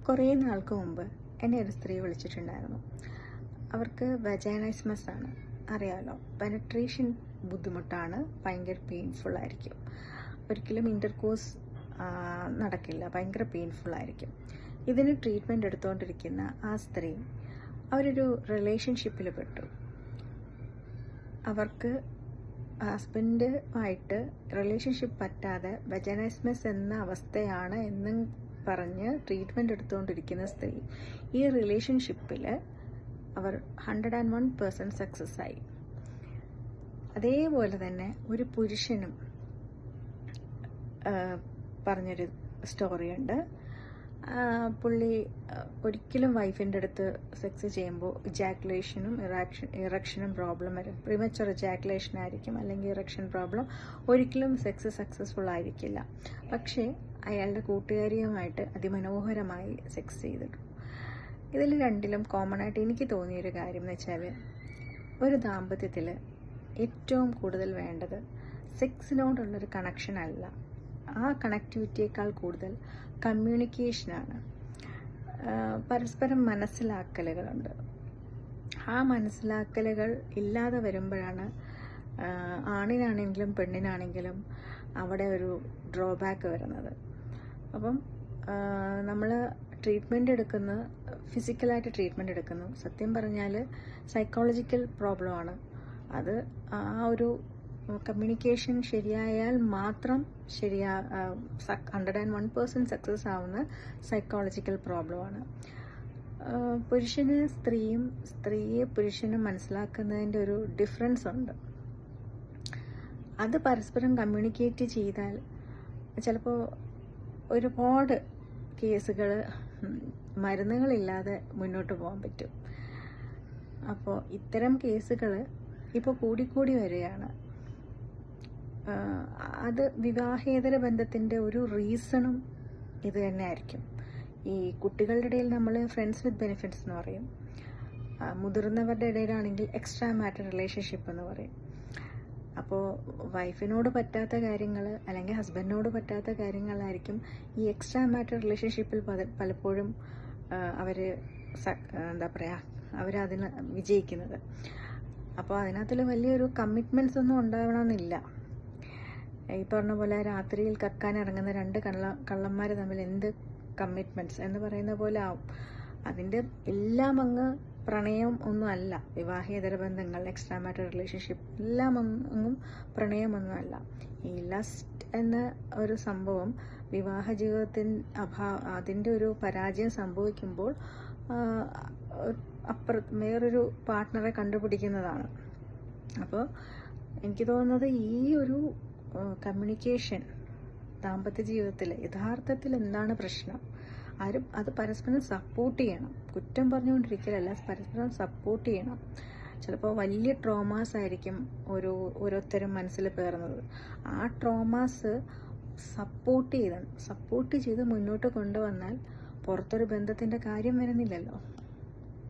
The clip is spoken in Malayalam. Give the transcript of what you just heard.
കുറേ നാൾക്ക് മുമ്പ് എന്നെ ഒരു സ്ത്രീ വിളിച്ചിട്ടുണ്ടായിരുന്നു. അവർക്ക് വജൈനിസ്മസ് ആണ്, അറിയാമല്ലോ. പെനട്രേഷൻ ബുദ്ധിമുട്ടാണ്, ഭയങ്കര പെയിൻഫുൾ ആയിരിക്കും. ഒരിക്കലും ഇൻ്റർകോഴ്സ് നടക്കില്ല, ഭയങ്കര പെയിൻഫുൾ ആയിരിക്കും. ഇതിന് ട്രീറ്റ്മെൻറ്റ് എടുത്തുകൊണ്ടിരിക്കുന്ന ആ സ്ത്രീ അവരൊരു റിലേഷൻഷിപ്പിൽ പെട്ടു. അവർക്ക് ഹസ്ബൻഡുമായിട്ട് റിലേഷൻഷിപ്പ് പറ്റാതെ വജൈനിസ്മസ് എന്ന അവസ്ഥയാണ് എന്നും പറഞ്ഞ് ട്രീറ്റ്മെൻറ്റ് എടുത്തുകൊണ്ടിരിക്കുന്ന സ്ത്രീ ഈ റിലേഷൻഷിപ്പിൽ അവർ 101% സക്സസ് ആയി. അതേപോലെ തന്നെ ഒരു പുരുഷനും പറഞ്ഞൊരു സ്റ്റോറിയുണ്ട്. പുള്ളി ഒരിക്കലും വൈഫിൻ്റെ അടുത്ത് സെക്സ് ചെയ്യുമ്പോൾ ഇജാക്കുലേഷനും ഇറക്ഷനും പ്രോബ്ലം വരും. പ്രിമച്ചുവർ ഇജാക്കുലേഷൻ ആയിരിക്കും, അല്ലെങ്കിൽ ഇറക്ഷൻ പ്രോബ്ലം. ഒരിക്കലും സെക്സ് സക്സസ്ഫുൾ ആയിരിക്കില്ല. പക്ഷേ അയാളുടെ കൂട്ടുകാരിയുമായിട്ട് അതിമനോഹരമായി സെക്സ് ചെയ്തിട്ടു. ഇതിൽ രണ്ടിലും കോമൺ ആയിട്ട് എനിക്ക് തോന്നിയൊരു കാര്യം എന്ന് വെച്ചാൽ, ഒരു ദാമ്പത്യത്തിൽ ഏറ്റവും കൂടുതൽ വേണ്ടത് സെക്സിനോടുള്ളൊരു കണക്ഷൻ അല്ല, ആ കണക്ടിവിറ്റിയേക്കാൾ കൂടുതൽ കമ്മ്യൂണിക്കേഷനാണ്. പരസ്പരം മനസ്സിലാക്കലുകളുണ്ട്. ആ മനസ്സിലാക്കലുകൾ ഇല്ലാതെ വരുമ്പോഴാണ് ആണിനാണെങ്കിലും പെണ്ണിനാണെങ്കിലും അവിടെ ഒരു ഡ്രോബാക്ക് വരുന്നത്. അപ്പം നമ്മൾ ട്രീറ്റ്മെൻറ്റ് എടുക്കുന്ന, ഫിസിക്കലായിട്ട് ട്രീറ്റ്മെൻറ്റ് എടുക്കുന്നു, സത്യം പറഞ്ഞാൽ സൈക്കോളജിക്കൽ പ്രോബ്ലമാണ് അത്. ആ ഒരു കമ്മ്യൂണിക്കേഷൻ ശരിയായാൽ മാത്രം 101% സക്സസ് ആവുന്ന സൈക്കോളജിക്കൽ പ്രോബ്ലമാണ്. പുരുഷന് സ്ത്രീയും സ്ത്രീയെ പുരുഷനും മനസ്സിലാക്കുന്നതിൻ്റെ ഒരു ഡിഫറൻസ് ഉണ്ട്. അത് പരസ്പരം കമ്മ്യൂണിക്കേറ്റ് ചെയ്താൽ ചിലപ്പോൾ ഒരുപാട് കേസുകൾ മരുന്നുകളില്ലാതെ മുന്നോട്ട് പോകാൻ പറ്റും. അപ്പോൾ ഇത്തരം കേസുകൾ ഇപ്പോൾ കൂടിക്കൂടി വരികയാണ്. അത് വിവാഹേതര ബന്ധത്തിൻ്റെ ഒരു റീസണും ഇത് തന്നെ ആയിരിക്കും. ഈ കുട്ടികളുടെ ഇടയിൽ നമ്മൾ ഫ്രണ്ട്സ് വിത്ത് ബെനിഫിറ്റ്സ് എന്ന് പറയും, മുതിർന്നവരുടെ ഇടയിലാണെങ്കിൽ എക്സ്ട്രാ മാറ്റർ റിലേഷൻഷിപ്പ് എന്ന് പറയും. അപ്പോൾ വൈഫിനോട് പറ്റാത്ത കാര്യങ്ങൾ അല്ലെങ്കിൽ ഹസ്ബൻഡിനോട് പറ്റാത്ത കാര്യങ്ങളായിരിക്കും ഈ എക്സ്ട്രാ മാറ്റർ റിലേഷൻഷിപ്പിൽ പലപ്പോഴും അവരതിന് വിജയിക്കുന്നത്. അപ്പോൾ അതിനകത്തിൽ വലിയൊരു കമ്മിറ്റ്മെൻറ്റ്സ് ഒന്നും ഉണ്ടാവണമെന്നില്ല. ഈ പറഞ്ഞ പോലെ രാത്രിയിൽ കക്കാൻ ഇറങ്ങുന്ന രണ്ട് കള്ളന്മാർ തമ്മിൽ എന്ത് കമ്മിറ്റ്മെൻറ്റ്സ് എന്ന് പറയുന്ന പോലെ ആവും. അതിൻ്റെ എല്ലാം അങ്ങ് പ്രണയം ഒന്നും അല്ല. വിവാഹേതര ബന്ധങ്ങൾ, എക്സ്ട്രാ മാറ്റർ റിലേഷൻഷിപ്പ് എല്ലാം അങ്ങും പ്രണയമൊന്നുമല്ല. ഈ ലസ്റ്റ് എന്ന ഒരു സംഭവം വിവാഹ അതിൻ്റെ ഒരു പരാജയം സംഭവിക്കുമ്പോൾ വേറൊരു പാർട്ട്ണറെ കണ്ടുപിടിക്കുന്നതാണ്. അപ്പോൾ എനിക്ക് തോന്നുന്നത് ഈ ഒരു കമ്മ്യൂണിക്കേഷൻ ദാമ്പത്യ ജീവിതത്തിൽ യഥാർത്ഥത്തിൽ എന്താണ് പ്രശ്നം, അത് പരസ്പരം സപ്പോർട്ട് ചെയ്യണം. കുറ്റം പറഞ്ഞുകൊണ്ടിരിക്കലല്ല, പരസ്പരം സപ്പോർട്ട് ചെയ്യണം. ചിലപ്പോൾ വലിയ ട്രോമാസ് ആയിരിക്കും ഓരോരുത്തരും മനസ്സിൽ പേറുന്നത്. ആ ട്രോമാസ് സപ്പോർട്ട് ചെയ്ത് മുന്നോട്ട് കൊണ്ടുവന്നാൽ പുറത്തൊരു ബന്ധത്തിൻ്റെ കാര്യം വരുന്നില്ലല്ലോ.